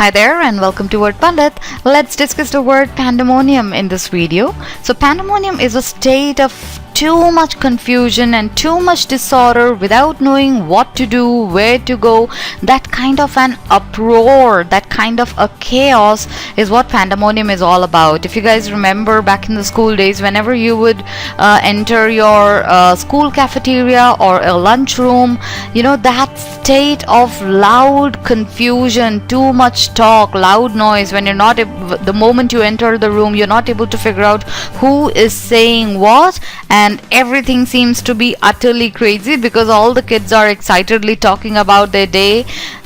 Hi there and welcome to Wordpandit. Let's discuss the word pandemonium in this video. So pandemonium is a state of too much confusion and too much disorder without knowing what to do, where to go. That kind of an uproar, that kind of a chaos is what pandemonium is all about. If you guys remember back in the school days, whenever you would enter your school cafeteria or a lunchroom, that state of loud confusion, too much talk, loud noise, when you're not the moment you enter the room, you're not able to figure out who is saying what, and everything seems to be utterly crazy because all the kids are excitedly talking about their day.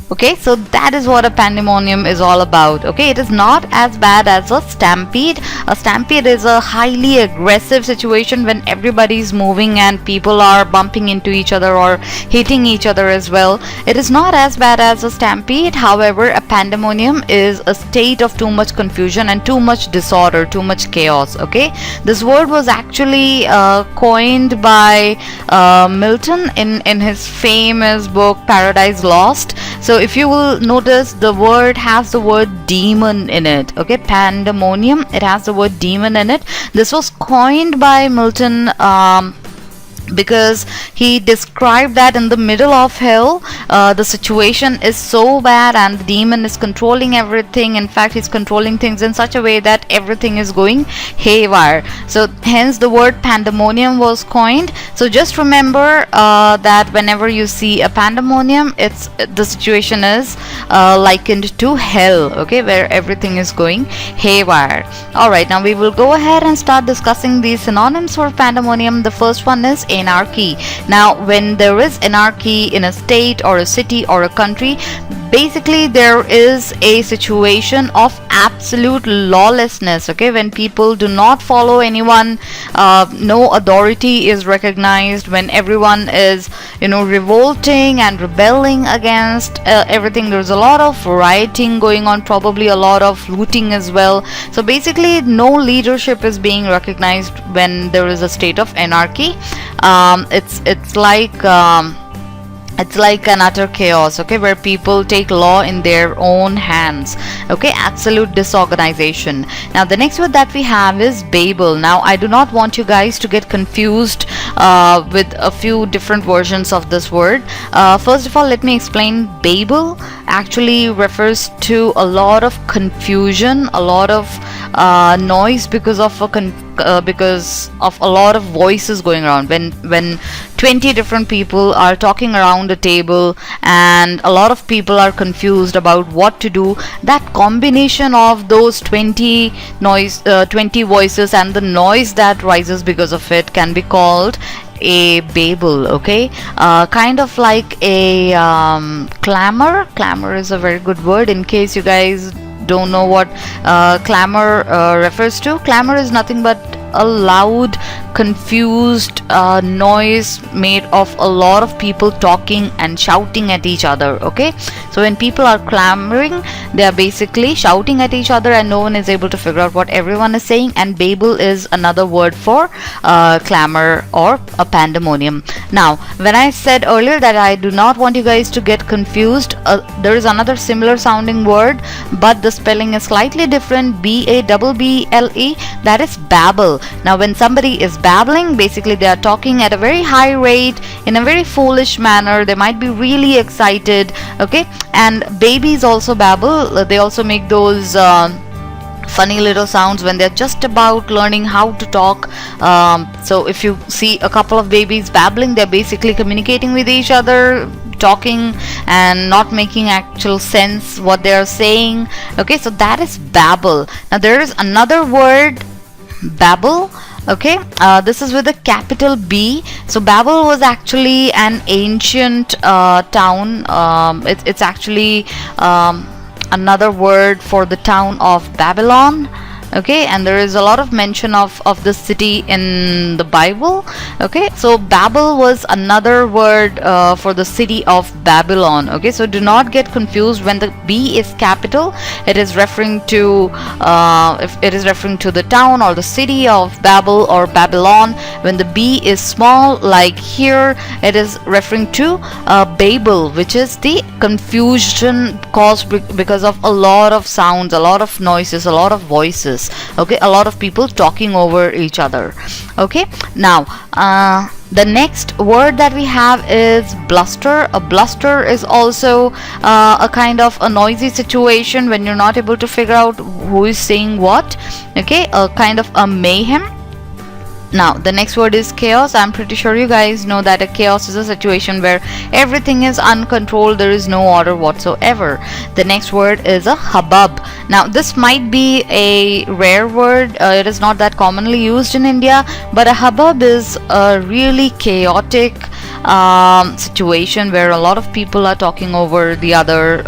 Okay, so that is what a pandemonium is all about. Okay, it is not as bad as a stampede. A stampede is a highly aggressive situation when everybody is moving and people are bumping into each other or hitting each other as well. It is not as bad as a stampede. However, a pandemonium is a state of too much confusion and too much disorder, too much chaos. Okay, this word was actually coined by Milton in his famous book Paradise Lost. So if you will notice, the word has the word demon in it. Okay, pandemonium, it has the word demon in it. This was coined by Milton because he described that in the middle of hell, the situation is so bad and the demon is controlling everything. In fact, he's controlling things in such a way that everything is going haywire. So hence the word pandemonium was coined. So just remember that whenever you see a pandemonium, the situation is likened to hell, okay, where everything is going haywire. Alright, now we will go ahead and start discussing the synonyms for pandemonium. The first one is anarchy. Now, when there is anarchy in a state or a city or a country, basically there is a situation of absolute lawlessness. Okay, when people do not follow anyone, no authority is recognized, when everyone is revolting and rebelling against everything. There's a lot of rioting going on, probably a lot of looting as well. So basically no leadership is being recognized when there is a state of anarchy. It's like an utter chaos, okay, where people take law in their own hands. Okay, absolute disorganization. Now the next word that we have is Babble. Now I do not want you guys to get confused with a few different versions of this word. First of all, let me explain. Babble actually refers to a lot of confusion, a lot of noise because of a lot of voices going around. When 20 different people are talking around a table and a lot of people are confused about what to do, that combination of those 20 voices and the noise that rises because of it can be called a babble. Okay, kind of like a clamor is a very good word. In case you guys don't know what clamor refers to, clamor is nothing but a loud, confused noise made of a lot of people talking and shouting at each other. Okay, so when people are clamoring, they are basically shouting at each other and no one is able to figure out what everyone is saying, and babble is another word for clamor or a pandemonium. Now when I said earlier that I do not want you guys to get confused, there is another similar sounding word but the spelling is slightly different, B-A-B-B-L-E, that is babble. Now when somebody is babbling, basically they are talking at a very high rate in a very foolish manner. They might be really excited. Okay, and babies also babble. They also make those funny little sounds when they're just about learning how to talk. So if you see a couple of babies babbling, they're basically communicating with each other, talking and not making actual sense what they are saying. Okay, so that is babble. Now there is another word, Babble. Okay, this is with a capital B. So Babel was actually an ancient town. It's actually another word for the town of Babylon. okay, and there is a lot of mention of the city in the Bible. Okay, so Babel was another word for the city of Babylon. Okay, so do not get confused. When the B is capital, it is referring to if it is referring to the town or the city of Babel or Babylon. When the B is small, like here, it is referring to Babel, which is the confusion caused because of a lot of sounds, a lot of noises, a lot of voices. Okay, a lot of people talking over each other. Okay, now the next word that we have is bluster. A bluster is also a kind of a noisy situation when you're not able to figure out who is saying what. Okay, a kind of a mayhem. Now the next word is chaos. I'm pretty sure you guys know that a chaos is a situation where everything is uncontrolled, there is no order whatsoever. The next word is a hubbub. Now this might be a rare word, it is not that commonly used in India, but a hubbub is a really chaotic situation where a lot of people are talking over the other.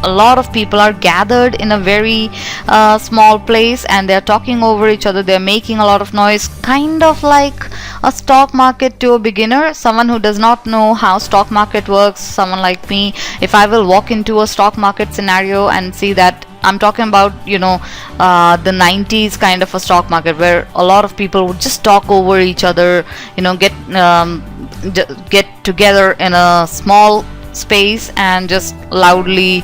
A lot of people are gathered in a very small place and they're talking over each other. They're making a lot of noise, kind of like a stock market to a beginner, someone who does not know how stock market works. Someone like me, if I will walk into a stock market scenario and see that I'm talking about, you know, the 90s kind of a stock market where a lot of people would just talk over each other, you know, get together in a small space and just loudly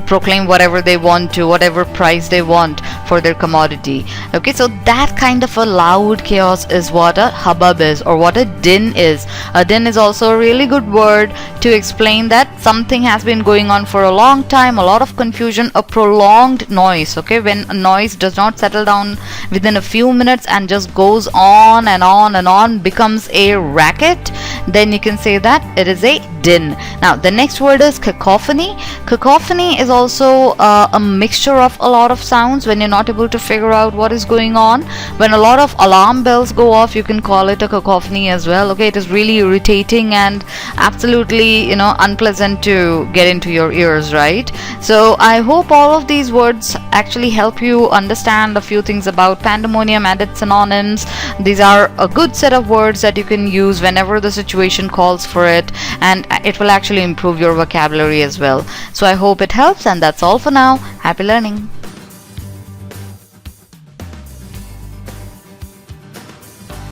proclaim whatever they want to, whatever price they want for their commodity. Okay, so that kind of a loud chaos is what a hubbub is, or what a din is. A din is also a really good word to explain that something has been going on for a long time, a lot of confusion, a prolonged noise. Okay, when a noise does not settle down within a few minutes and just goes on and on and on, becomes a racket, then you can say that it is a din. Now the next word is cacophony. Cacophony is also a mixture of a lot of sounds when you're not able to figure out what is going on. When a lot of alarm bells go off, you can call it a cacophony as well. Okay, it is really irritating and absolutely, you know, unpleasant to get into your ears, right? So I hope all of these words actually help you understand a few things about Pandemonium and its synonyms. These are a good set of words that you can use whenever the situation calls for it, and it will actually improve your vocabulary as well. So I hope it helps, and that's all for now. Happy learning.